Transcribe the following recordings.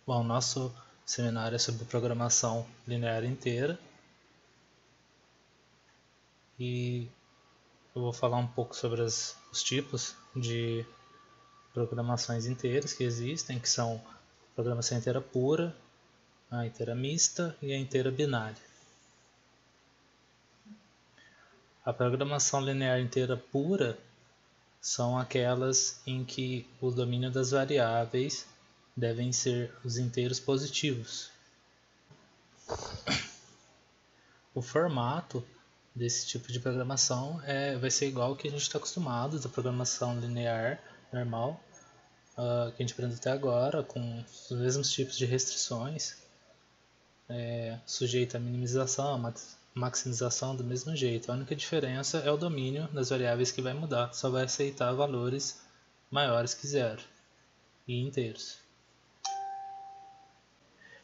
Bom, nosso seminário é sobre programação linear inteira e eu vou falar um pouco sobre os tipos de programações inteiras que existem, que são a programação inteira pura, a inteira mista e a inteira binária. A programação linear inteira pura são aquelas em que o domínio das variáveis devem ser os inteiros positivos. O formato desse tipo de programação vai ser igual ao que a gente está acostumado da programação linear normal, que a gente aprendeu até agora, com os mesmos tipos de restrições, sujeito à minimização, à maximização do mesmo jeito. A única diferença é o domínio das variáveis que vai mudar, só vai aceitar valores maiores que zero e inteiros.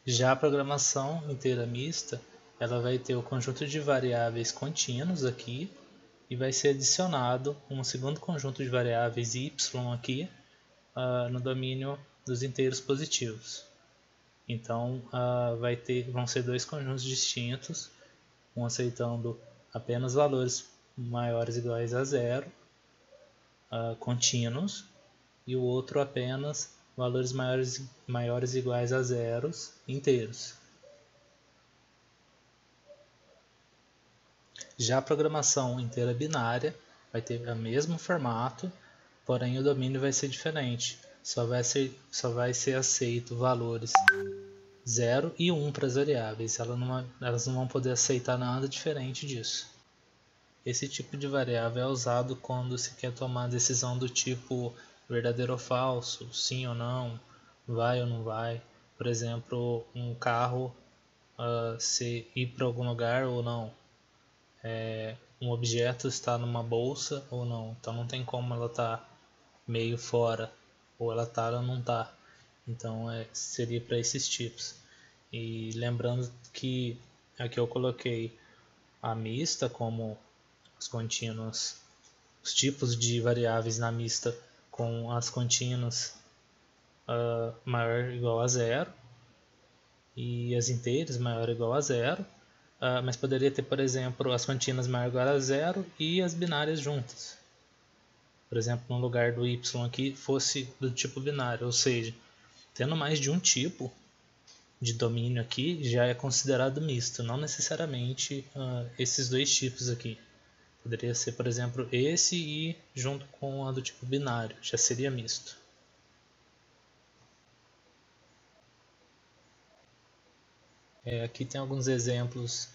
Já a programação inteira mista, ela vai ter o conjunto de variáveis contínuos aqui e vai ser adicionado um segundo conjunto de variáveis y aqui no domínio dos inteiros positivos. Então vão ser dois conjuntos distintos, um aceitando apenas valores maiores ou iguais a zero, contínuos, e o outro apenas valores maiores ou iguais a zeros inteiros. Já a programação inteira binária vai ter o mesmo formato, porém o domínio vai ser diferente. Só vai ser aceito valores 0 e 1 para as variáveis. Elas não vão poder aceitar nada diferente disso. Esse tipo de variável é usado quando se quer tomar decisão do tipo verdadeiro ou falso, sim ou não, vai ou não vai. Por exemplo, um carro se ir para algum lugar ou não. Um objeto está numa bolsa ou não. Então não tem como ela estar meio fora, ou ela está ou não está. Então seria para esses tipos. E lembrando que aqui eu coloquei a mista como os contínuos, os tipos de variáveis na mista com as contínuas maior ou igual a zero e as inteiras maior ou igual a zero, mas poderia ter, por exemplo, as contínuas maior ou igual a zero e as binárias juntas. Por exemplo, no lugar do y aqui fosse do tipo binário, ou seja, tendo mais de um tipo de domínio aqui já é considerado misto, não necessariamente esses dois tipos aqui. Poderia ser, por exemplo, esse e junto com a do tipo binário, já seria misto. Aqui tem alguns exemplos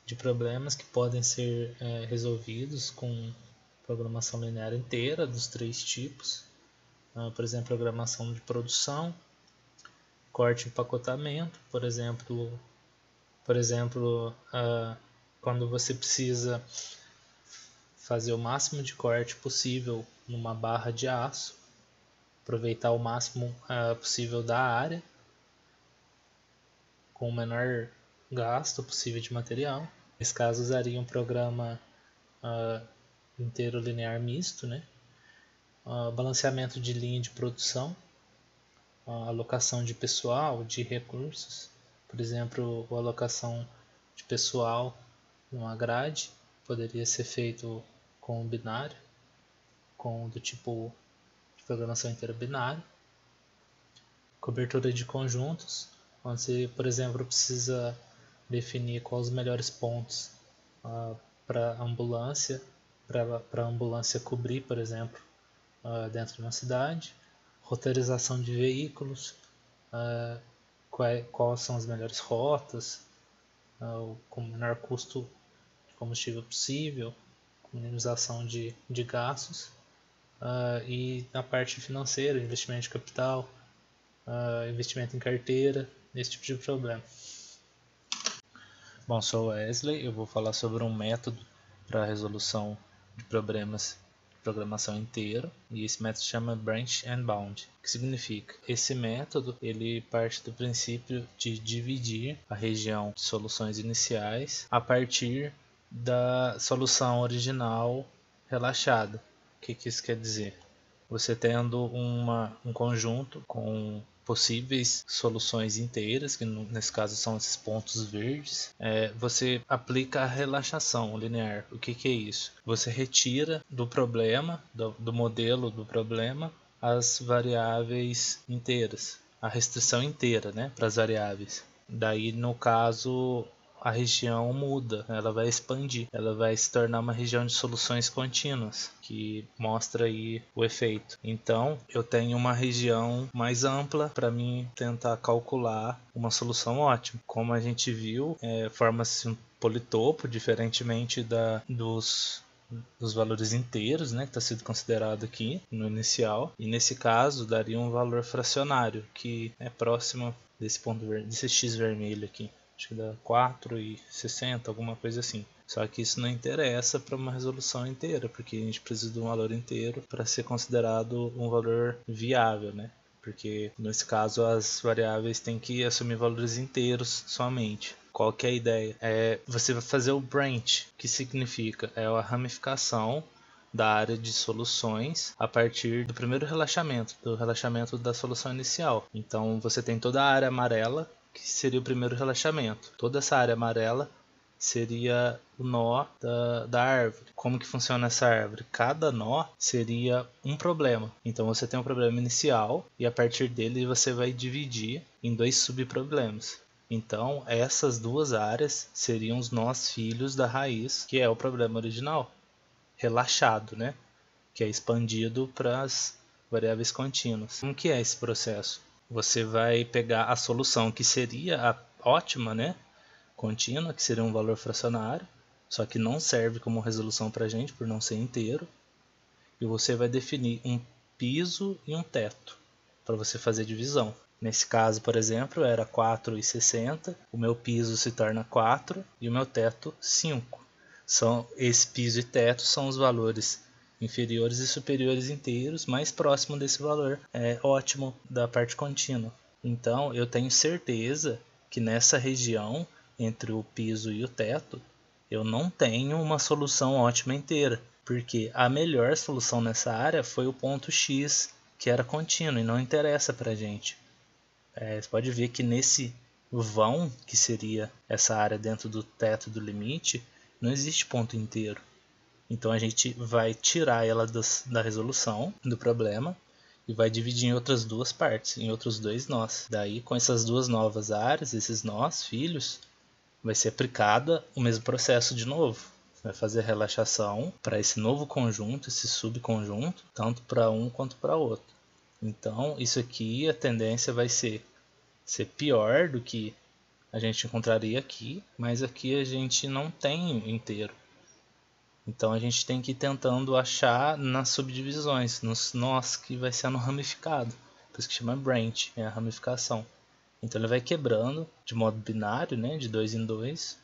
de problemas que podem ser resolvidos com programação linear inteira dos três tipos. Por exemplo, programação de produção, corte e empacotamento, por exemplo, quando você precisa fazer o máximo de corte possível numa barra de aço, aproveitar o máximo possível da área, com o menor gasto possível de material. Nesse caso, usaria um programa inteiro linear misto, né? Balanceamento de linha de produção, alocação de pessoal, de recursos, por exemplo, a alocação de pessoal numa grade poderia ser feito com o binário, com do tipo de programação inteira binária. Cobertura de conjuntos, onde você, por exemplo, precisa definir quais os melhores pontos para a ambulância cobrir, por exemplo, dentro de uma cidade. Roteirização de veículos, quais são as melhores rotas, com o menor custo de combustível possível, com minimização de gastos, e na parte financeira, investimento de capital, investimento em carteira, esse tipo de problema. Bom, sou Wesley, eu vou falar sobre um método para a resolução de problemas de programação inteira, e esse método se chama Branch and Bound. O que significa? Esse método ele parte do princípio de dividir a região de soluções iniciais a partir da solução original relaxada. O que isso quer dizer? Você tendo um conjunto com possíveis soluções inteiras, que nesse caso são esses pontos verdes, você aplica a relaxação linear. O que é isso? Você retira do problema, do modelo do problema, as variáveis inteiras, a restrição inteira, né, para as variáveis. Daí, no caso, a região muda, ela vai expandir, ela vai se tornar uma região de soluções contínuas, que mostra aí o efeito. Então, eu tenho uma região mais ampla para mim tentar calcular uma solução ótima. Como a gente viu, forma-se um politopo, diferentemente dos valores inteiros, né, que está sendo considerado aqui no inicial, e nesse caso daria um valor fracionário, que é próximo desse ponto desse x vermelho aqui. Acho que dá 4,60, alguma coisa assim. Só que isso não interessa para uma resolução inteira, porque a gente precisa de um valor inteiro para ser considerado um valor viável, né? Porque nesse caso as variáveis têm que assumir valores inteiros somente. Qual que é a ideia? Você vai fazer o branch, que significa a ramificação da área de soluções a partir do primeiro relaxamento, do relaxamento da solução inicial. Então você tem toda a área amarela, que seria o primeiro relaxamento. Toda essa área amarela seria o nó da árvore. Como que funciona essa árvore? Cada nó seria um problema. Então você tem um problema inicial e a partir dele você vai dividir em 2 subproblemas. Então essas duas áreas seriam os nós filhos da raiz, que é o problema original, relaxado, né? Que é expandido para as variáveis contínuas. Como que é esse processo? Você vai pegar a solução que seria a ótima, né, contínua, que seria um valor fracionário, só que não serve como resolução para a gente por não ser inteiro, e você vai definir um piso e um teto para você fazer divisão. Nesse caso, por exemplo, era 4,60, o meu piso se torna 4 e o meu teto 5. Esse piso e teto são os valores inferiores e superiores inteiros, mais próximo desse valor ótimo da parte contínua. Então eu tenho certeza que nessa região entre o piso e o teto eu não tenho uma solução ótima inteira, porque a melhor solução nessa área foi o ponto X, que era contínuo e não interessa para a gente. Você pode ver que nesse vão, que seria essa área dentro do teto do limite, não existe ponto inteiro. Então a gente vai tirar ela da resolução do problema e vai dividir em outras duas partes, em outros 2 nós. Daí, com essas duas novas áreas, esses nós, filhos, vai ser aplicado o mesmo processo de novo. Vai fazer relaxação para esse novo conjunto, esse subconjunto, tanto para um quanto para outro. Então, isso aqui, a tendência vai ser pior do que a gente encontraria aqui, mas aqui a gente não tem inteiro. Então a gente tem que ir tentando achar nas subdivisões, nos nós que vai sendo ramificado. Por isso que chama branch, é a ramificação. Então ele vai quebrando de modo binário, né, de 2 em 2,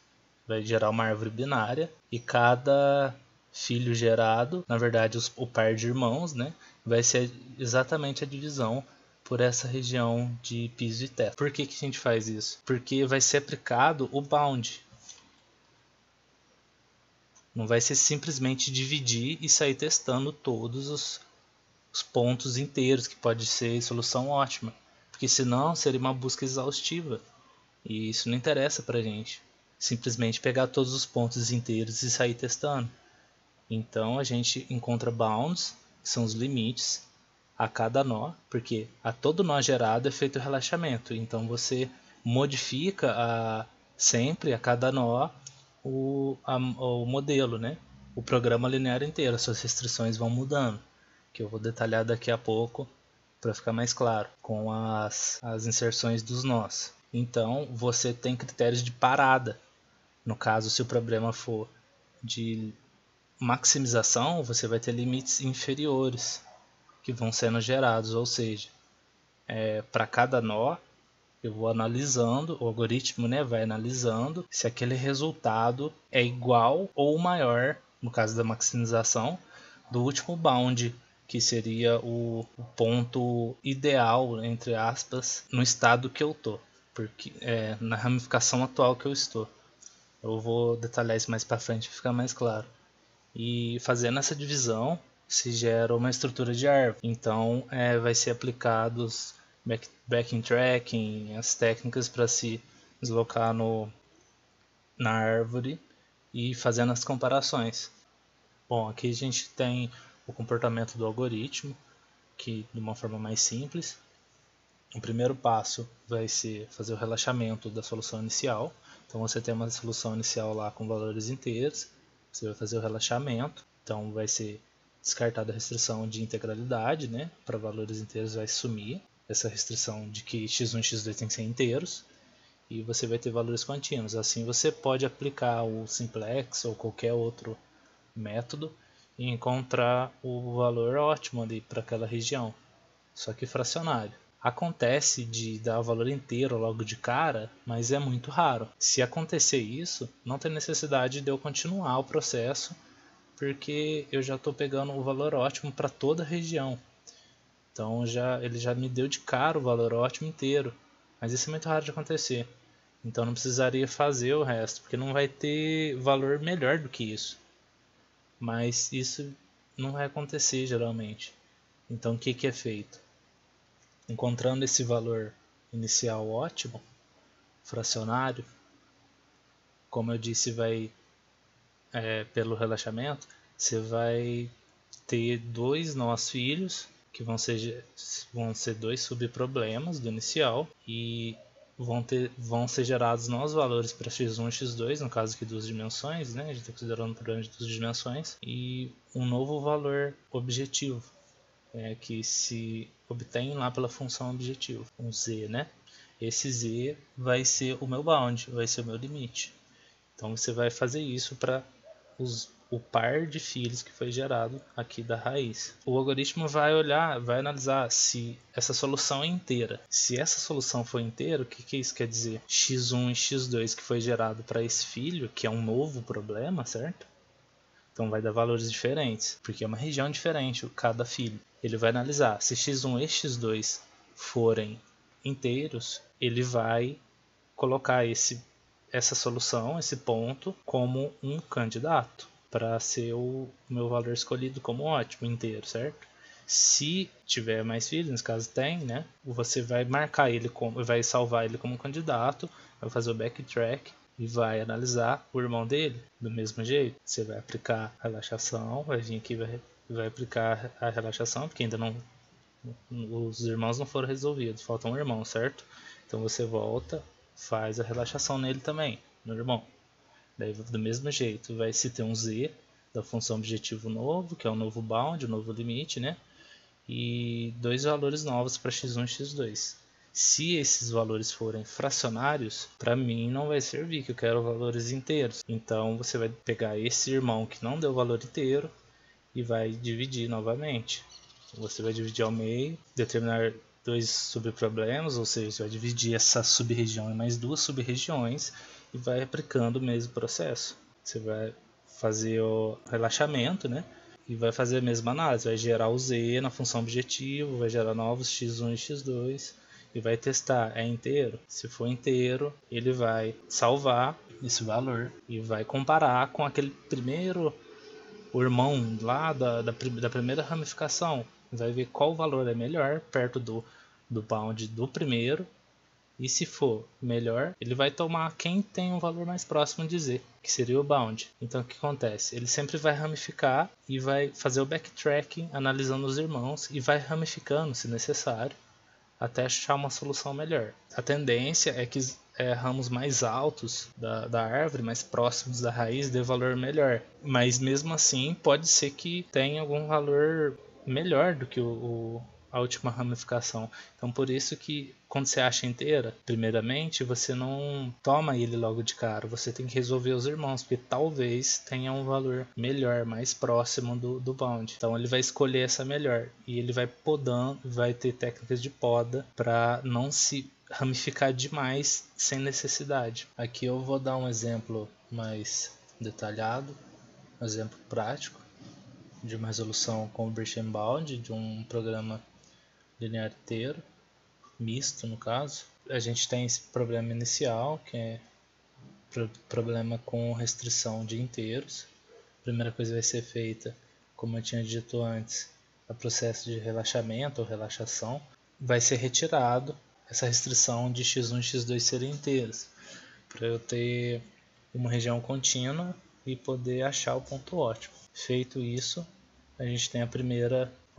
vai gerar uma árvore binária e cada filho gerado, na verdade o par de irmãos, né, vai ser exatamente a divisão por essa região de piso e teto. Por que a gente faz isso? Porque vai ser aplicado o bound. Não vai ser simplesmente dividir e sair testando todos os pontos inteiros, que pode ser solução ótima. Porque senão seria uma busca exaustiva. E isso não interessa pra gente. Simplesmente pegar todos os pontos inteiros e sair testando. Então a gente encontra bounds, que são os limites, a cada nó, porque a todo nó gerado é feito o relaxamento. Então você modifica sempre a cada nó o modelo, né? O programa linear inteiro, as suas restrições vão mudando, que eu vou detalhar daqui a pouco para ficar mais claro, com as inserções dos nós. Então você tem critérios de parada. No caso, se o problema for de maximização, você vai ter limites inferiores que vão sendo gerados, ou seja, para cada nó eu vou analisando, o algoritmo, né, vai analisando se aquele resultado é igual ou maior, no caso da maximização, do último bound, que seria o ponto ideal, entre aspas, no estado que eu estou, porque na ramificação atual que eu estou. Eu vou detalhar isso mais para frente para ficar mais claro. E fazendo essa divisão se gera uma estrutura de árvore. Então vai ser aplicados backing tracking, as técnicas para se deslocar na árvore e fazendo as comparações. Bom, aqui a gente tem o comportamento do algoritmo, que de uma forma mais simples. O primeiro passo vai ser fazer o relaxamento da solução inicial. Então você tem uma solução inicial lá com valores inteiros, você vai fazer o relaxamento, então vai ser descartada a restrição de integralidade, né? Para valores inteiros vai sumir essa restrição de que x1 e x2 tem que ser inteiros, e você vai ter valores contínuos. Assim você pode aplicar o simplex ou qualquer outro método e encontrar o valor ótimo ali para aquela região, só que fracionário. Acontece de dar o valor inteiro logo de cara, mas é muito raro. Se acontecer isso, não tem necessidade de eu continuar o processo, porque eu já estou pegando o valor ótimo para toda a região. Então ele já me deu de cara o valor ótimo inteiro, mas isso é muito raro de acontecer. Então não precisaria fazer o resto, porque não vai ter valor melhor do que isso. Mas isso não vai acontecer geralmente. Então o que é feito? Encontrando esse valor inicial ótimo, fracionário, como eu disse, pelo relaxamento, você vai ter dois nós filhos, que vão ser dois subproblemas do inicial, e vão ser gerados novos valores para x1 e x2, no caso aqui duas dimensões, né? A gente está considerando um problema de duas dimensões, e um novo valor objetivo, que se obtém lá pela função objetivo, um z, né? Esse z vai ser o meu bound, vai ser o meu limite. Então você vai fazer isso para o par de filhos que foi gerado aqui da raiz. O algoritmo vai analisar se essa solução é inteira. Se essa solução for inteira, o que isso quer dizer? x1 e x2 que foi gerado para esse filho, que é um novo problema, certo? Então vai dar valores diferentes, porque é uma região diferente cada filho. Ele vai analisar se x1 e x2 forem inteiros, ele vai colocar essa solução, esse ponto, como um candidato para ser o meu valor escolhido como ótimo inteiro, certo? Se tiver mais filhos, nesse caso tem, né? Você vai marcar ele vai salvar ele como candidato, vai fazer o backtrack e vai analisar o irmão dele do mesmo jeito. Você vai aplicar a relaxação, vai vir aqui vai aplicar a relaxação, porque ainda não os irmãos não foram resolvidos, falta um irmão, certo? Então você volta, faz a relaxação nele também, no irmão. Daí do mesmo jeito vai se ter um z da função objetivo novo, que é um novo bound, um novo limite, né? E dois valores novos para x1 e x2. Se esses valores forem fracionários, para mim não vai servir, que eu quero valores inteiros. Então você vai pegar esse irmão que não deu valor inteiro e vai dividir novamente. Você vai dividir ao meio, determinar dois subproblemas, ou seja, você vai dividir essa sub-região em mais duas sub-regiões e vai aplicando o mesmo processo. Você vai fazer o relaxamento, né? E vai fazer a mesma análise, vai gerar o z na função objetivo, vai gerar novos x1 e x2 e vai testar, é inteiro? Se for inteiro, ele vai salvar esse valor e vai comparar com aquele primeiro, o irmão lá da primeira ramificação, vai ver qual valor é melhor perto do bound do primeiro. E se for melhor, ele vai tomar quem tem um valor mais próximo de z, que seria o bound. Então o que acontece? Ele sempre vai ramificar e vai fazer o backtracking analisando os irmãos e vai ramificando se necessário até achar uma solução melhor. A tendência é que ramos mais altos da árvore, mais próximos da raiz, dê valor melhor. Mas mesmo assim pode ser que tenha algum valor melhor do que a última ramificação. Então por isso que quando você acha inteira, primeiramente você não toma ele logo de cara, você tem que resolver os irmãos, porque talvez tenha um valor melhor, mais próximo do bound. Então ele vai escolher essa melhor e ele vai podando, vai ter técnicas de poda para não se ramificar demais sem necessidade. Aqui eu vou dar um exemplo mais detalhado, um exemplo prático de uma resolução com Birchen Bound de um programa linear inteiro, misto no caso. A gente tem esse problema inicial, que é problema com restrição de inteiros. A primeira coisa vai ser feita, como eu tinha dito antes, é o processo de relaxamento ou relaxação. vai ser retirado essa restrição de x1 e x2 serem inteiras, para eu ter uma região contínua e poder achar o ponto ótimo. Feito isso, a gente tem o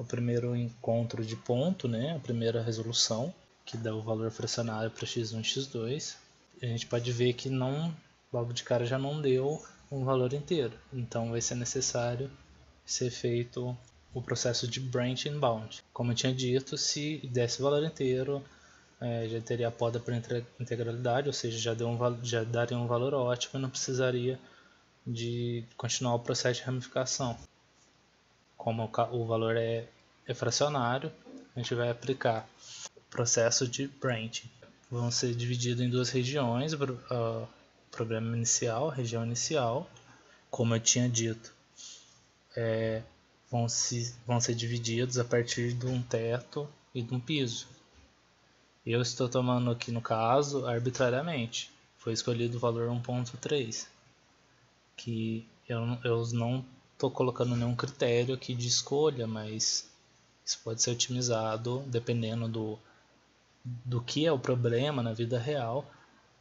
primeiro encontro de ponto, né? A primeira resolução, que dá o valor fracionário para x1 e x2. A gente pode ver que logo de cara já não deu um valor inteiro, então vai ser necessário ser feito o processo de branch and bound. Como eu tinha dito, se desse o valor inteiro, já teria a poda por integralidade, ou seja, já daria um valor ótimo e não precisaria de continuar o processo de ramificação. Como o valor é fracionário, a gente vai aplicar o processo de branching. Vão ser divididos em duas regiões, o problema inicial, a região inicial, como eu tinha dito, vão ser divididos a partir de um teto e de um piso. Eu estou tomando aqui no caso arbitrariamente, foi escolhido o valor 1.3, que eu não estou colocando nenhum critério aqui de escolha, mas isso pode ser otimizado dependendo do que é o problema na vida real,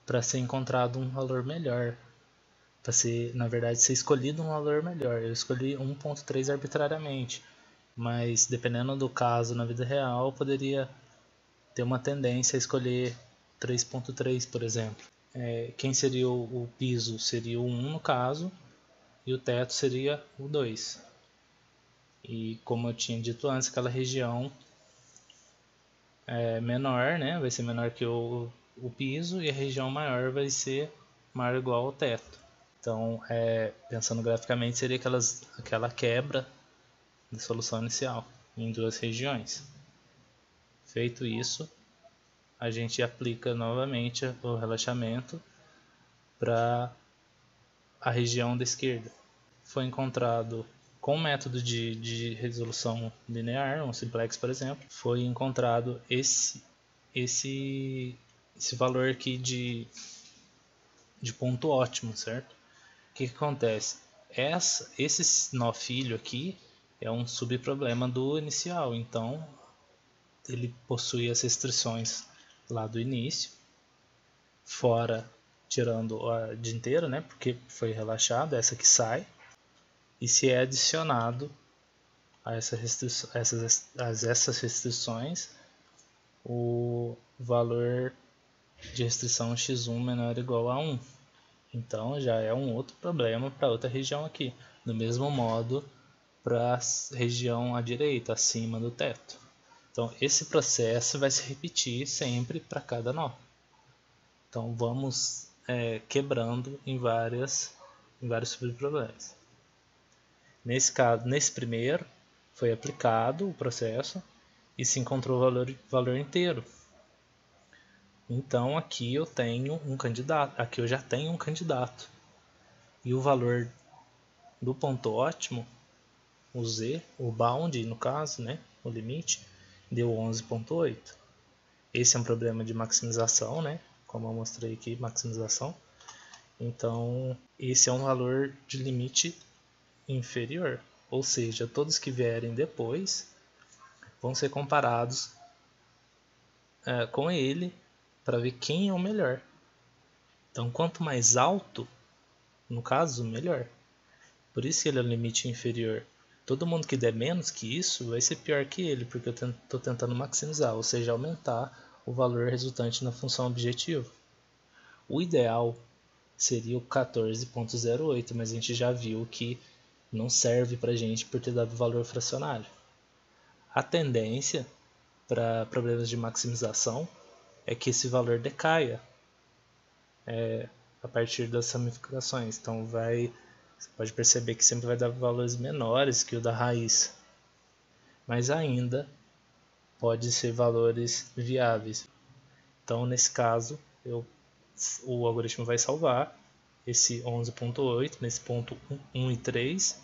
para ser encontrado um valor melhor, para ser, na verdade, ser escolhido um valor melhor. Eu escolhi 1.3 arbitrariamente, mas dependendo do caso na vida real, eu poderia ter uma tendência a escolher 3.3, por exemplo. Quem seria o piso? Seria o 1 no caso, e o teto seria o 2. E como eu tinha dito antes, aquela região menor, né, vai ser menor que o piso, e a região maior vai ser maior ou igual ao teto. Então, pensando graficamente, seria aquela quebra da solução inicial em duas regiões. Feito isso, a gente aplica novamente o relaxamento para a região da esquerda. Foi encontrado com o método de resolução linear, um simplex, por exemplo, foi encontrado esse valor aqui de ponto ótimo, certo? O que acontece? Esse nó filho aqui é um subproblema do inicial, então ele possui as restrições lá do início, fora tirando a dianteira, né, porque foi relaxado, essa que sai, e se é adicionado a essas restrições o valor de restrição x1 menor ou igual a 1. Então já é um outro problema para outra região aqui. Do mesmo modo para a região à direita, acima do teto. Então esse processo vai se repetir sempre para cada nó. Então vamos quebrando em vários subproblemas. Nesse caso, nesse primeiro, foi aplicado o processo e se encontrou o valor inteiro. Então aqui eu tenho um candidato, aqui eu já tenho um candidato. E o valor do ponto ótimo, o z, o bound no caso, né, o limite, deu 11.8. Esse é um problema de maximização, né, como eu mostrei aqui, maximização. Então esse é um valor de limite inferior, ou seja, todos que vierem depois vão ser comparados com ele para ver quem é o melhor. Então quanto mais alto, no caso, melhor. Por isso que ele é o limite inferior. Todo mundo que der menos que isso vai ser pior que ele, porque eu estou tentando maximizar, ou seja, aumentar o valor resultante na função objetivo. O ideal seria o 14.08, mas a gente já viu que não serve para a gente por ter dado valor fracionário. A tendência para problemas de maximização é que esse valor decaia a partir das ramificações. Então você pode perceber que sempre vai dar valores menores que o da raiz, mas ainda pode ser valores viáveis. Então nesse caso o algoritmo vai salvar esse 11.8 nesse ponto 1 e 3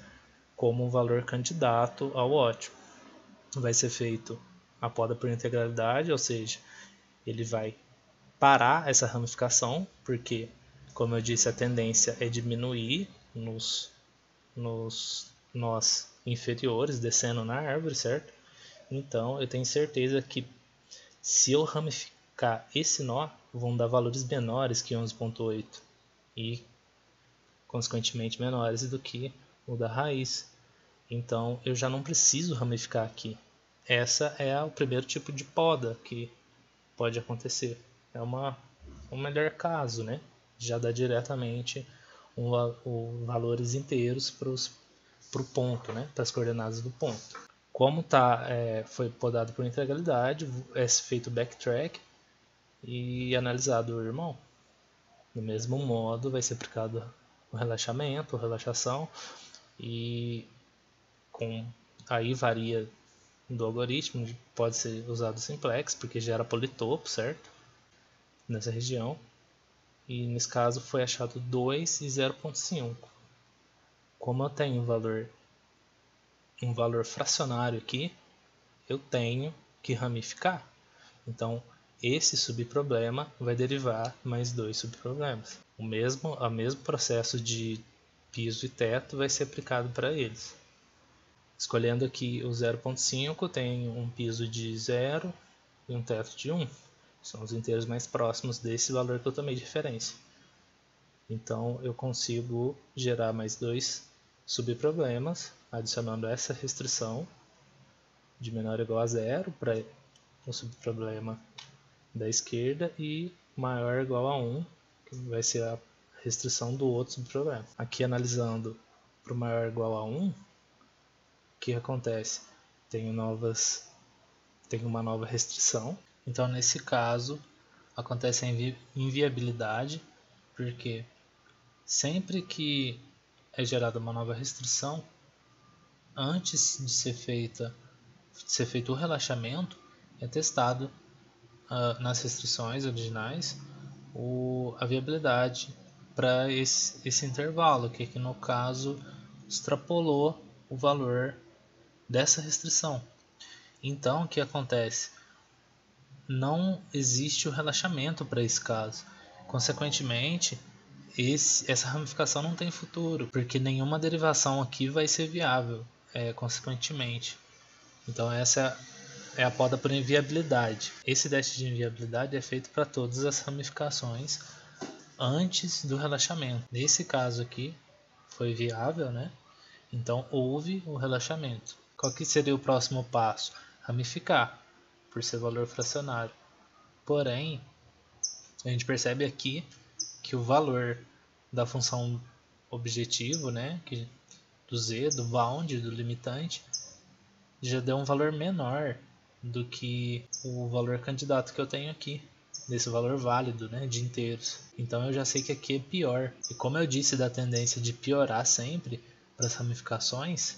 como um valor candidato ao ótimo. Vai ser feito a poda por integralidade, ou seja, ele vai parar essa ramificação, porque, como eu disse, a tendência é diminuir nos nós inferiores, descendo na árvore, certo? Então eu tenho certeza que Se eu ramificar esse nó, vão dar valores menores que 11.8 e consequentemente menores do que o da raiz. Então eu já não preciso ramificar aqui. Essa é o primeiro tipo de poda que pode acontecer. É um melhor caso, né? Já dá diretamente valores inteiros para o ponto, né? Para as coordenadas do ponto. Como foi podado por integralidade, é feito backtrack e analisado o irmão. Do mesmo modo, vai ser aplicado o relaxamento, a relaxação, e aí varia do algoritmo, pode ser usado simplex, porque gera politopo, certo? Nessa região. E nesse caso foi achado 2 e 0.5. Como eu tenho um valor fracionário aqui, eu tenho que ramificar. Então, esse subproblema vai derivar mais 2 subproblemas. O mesmo processo de piso e teto vai ser aplicado para eles. Escolhendo aqui o 0.5, tem um piso de 0 e um teto de 1. São os inteiros mais próximos desse valor que eu tomei de referência. Então, eu consigo gerar mais 2 subproblemas, adicionando essa restrição de menor ou igual a 0 para o subproblema da esquerda e maior ou igual a 1, que vai ser a restrição do outro subproblema. Aqui, analisando para o maior ou igual a 1, o que acontece? Tenho uma nova restrição. Então, nesse caso, acontece a inviabilidade, porque sempre que é gerada uma nova restrição, antes de ser feito o relaxamento, é testado nas restrições originais a viabilidade para esse intervalo, que aqui no caso extrapolou o valor dessa restrição. Então, o que acontece? Não existe o relaxamento para esse caso. Consequentemente, essa ramificação não tem futuro, porque nenhuma derivação aqui vai ser viável, consequentemente. Então essa é a poda por inviabilidade. Esse teste de inviabilidade é feito para todas as ramificações antes do relaxamento. Nesse caso aqui foi viável, né? Então houve o relaxamento. Qual que seria o próximo passo? Ramificar, por ser valor fracionário. Porém, a gente percebe aqui que o valor da função objetivo, né, do z, do bound, do limitante, já deu um valor menor do que o valor candidato que eu tenho aqui, desse valor válido, né, de inteiros. Então eu já sei que aqui é pior. E como eu disse da tendência de piorar sempre para as ramificações,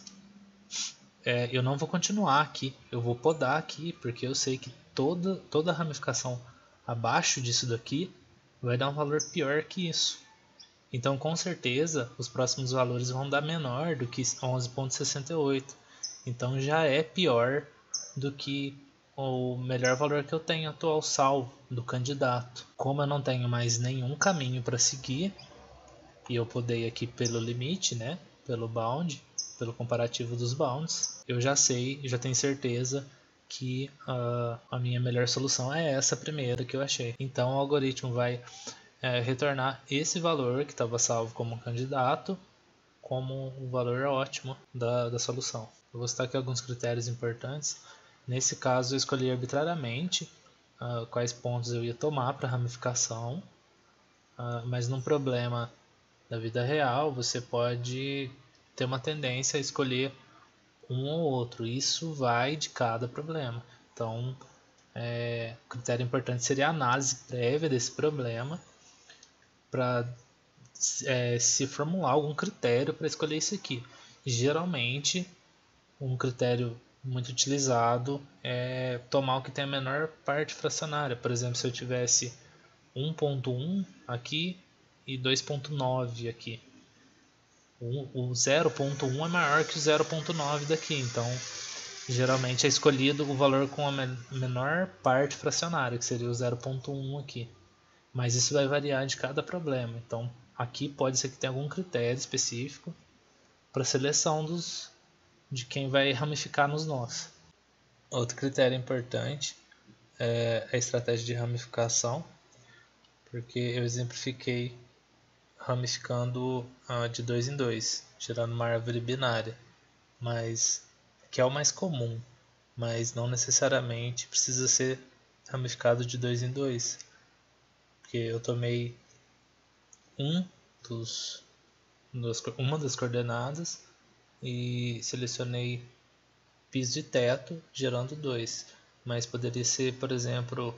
eu não vou continuar aqui, eu vou podar aqui, porque eu sei que toda ramificação abaixo disso daqui vai dar um valor pior que isso. Então, com certeza, os próximos valores vão dar menor do que 11.68. Então, já é pior do que o melhor valor que eu tenho atual salvo do candidato. Como eu não tenho mais nenhum caminho para seguir, e eu podei aqui pelo limite, né, pelo bound, pelo comparativo dos bounds, eu já tenho certeza que a minha melhor solução é essa primeira que eu achei. Então, o algoritmo vai retornar esse valor que estava salvo como candidato como um valor ótimo da solução. Eu vou citar aqui alguns critérios importantes. Nesse caso, eu escolhi arbitrariamente quais pontos eu ia tomar para ramificação, mas num problema da vida real, você pode ter uma tendência a escolher um ou outro. Isso vai de cada problema. Então, o critério importante seria a análise prévia desse problema, para se formular algum critério para escolher isso aqui. Geralmente, um critério muito utilizado é tomar o que tem a menor parte fracionária. Por exemplo, se eu tivesse 1.1 aqui e 2.9 aqui. O 0.1 é maior que o 0.9 daqui, então geralmente é escolhido o valor com a menor parte fracionária, que seria o 0.1 aqui. Mas isso vai variar de cada problema. Então, aqui pode ser que tenha algum critério específico para seleção de quem vai ramificar nos nós. Outro critério importante é a estratégia de ramificação, porque eu exemplifiquei ramificando de 2 em 2, gerando uma árvore binária, mas que é o mais comum, mas não necessariamente precisa ser ramificado de 2 em 2, porque eu tomei uma das coordenadas e selecionei piso e teto, gerando 2, mas poderia ser, por exemplo,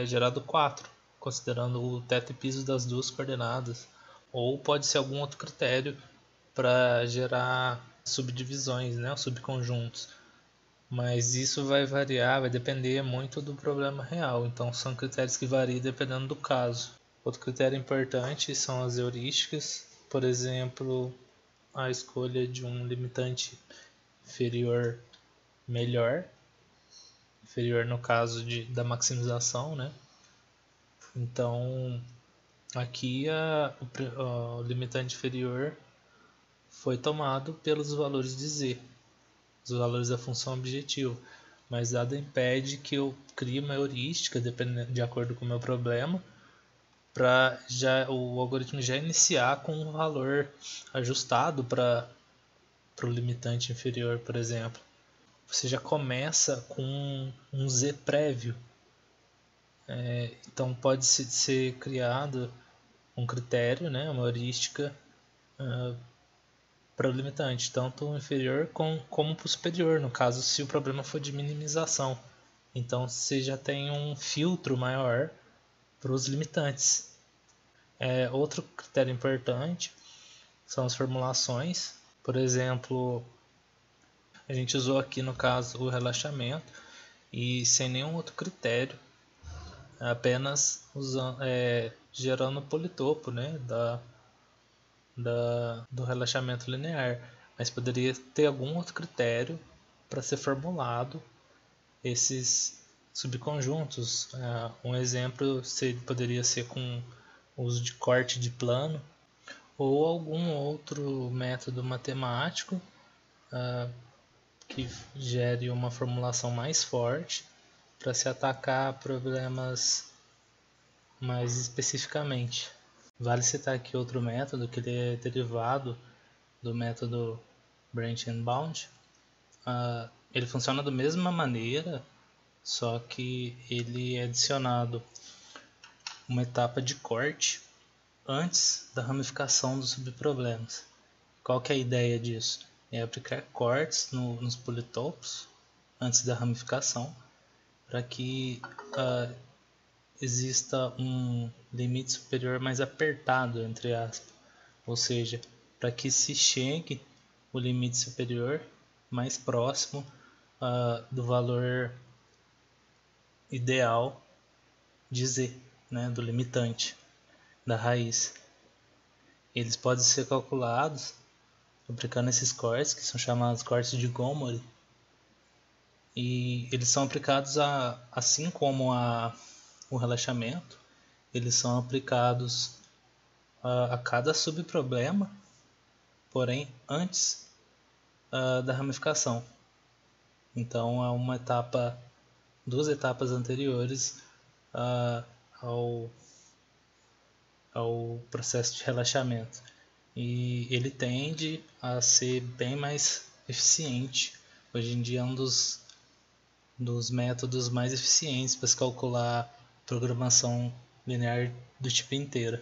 gerado 4, considerando o teto e piso das duas coordenadas, ou pode ser algum outro critério para gerar subdivisões, né, subconjuntos. Mas isso vai variar, vai depender muito do problema real, então são critérios que variam dependendo do caso. Outro critério importante são as heurísticas, por exemplo, a escolha de um limitante inferior melhor, inferior no caso da maximização, né? Então, aqui o limitante inferior foi tomado pelos valores de z, os valores da função objetivo, mas nada impede que eu crie uma heurística de acordo com o meu problema, para o algoritmo já iniciar com um valor ajustado para o limitante inferior, por exemplo. Você já começa com um z prévio. Então pode ser criado um critério, né, uma heurística para o limitante, tanto o inferior como para o superior, no caso se o problema for de minimização. Então você já tem um filtro maior para os limitantes. Outro critério importante são as formulações. Por exemplo, a gente usou aqui no caso o relaxamento e sem nenhum outro critério, apenas gerando o politopo, né, do relaxamento linear, mas poderia ter algum outro critério para ser formulado esses subconjuntos. Um exemplo poderia ser com o uso de corte de plano ou algum outro método matemático que gere uma formulação mais forte para se atacar problemas mais especificamente. Vale citar aqui outro método que ele é derivado do método Branch and Bound. Ele funciona da mesma maneira, só que ele é adicionado uma etapa de corte antes da ramificação dos subproblemas. Qual que é a ideia disso? É aplicar cortes nos politopos antes da ramificação, para que exista um limite superior mais apertado, entre aspas, ou seja, para que se chegue o limite superior mais próximo do valor ideal de z, né, do limitante da raiz. Eles podem ser calculados aplicando esses cortes, que são chamados cortes de Gomori, e eles são aplicados assim como o relaxamento, eles são aplicados a cada subproblema, porém antes da ramificação. Então é duas etapas anteriores ao processo de relaxamento, e ele tende a ser bem mais eficiente. Hoje em dia é um dos métodos mais eficientes para se calcular programação linear do tipo inteiro.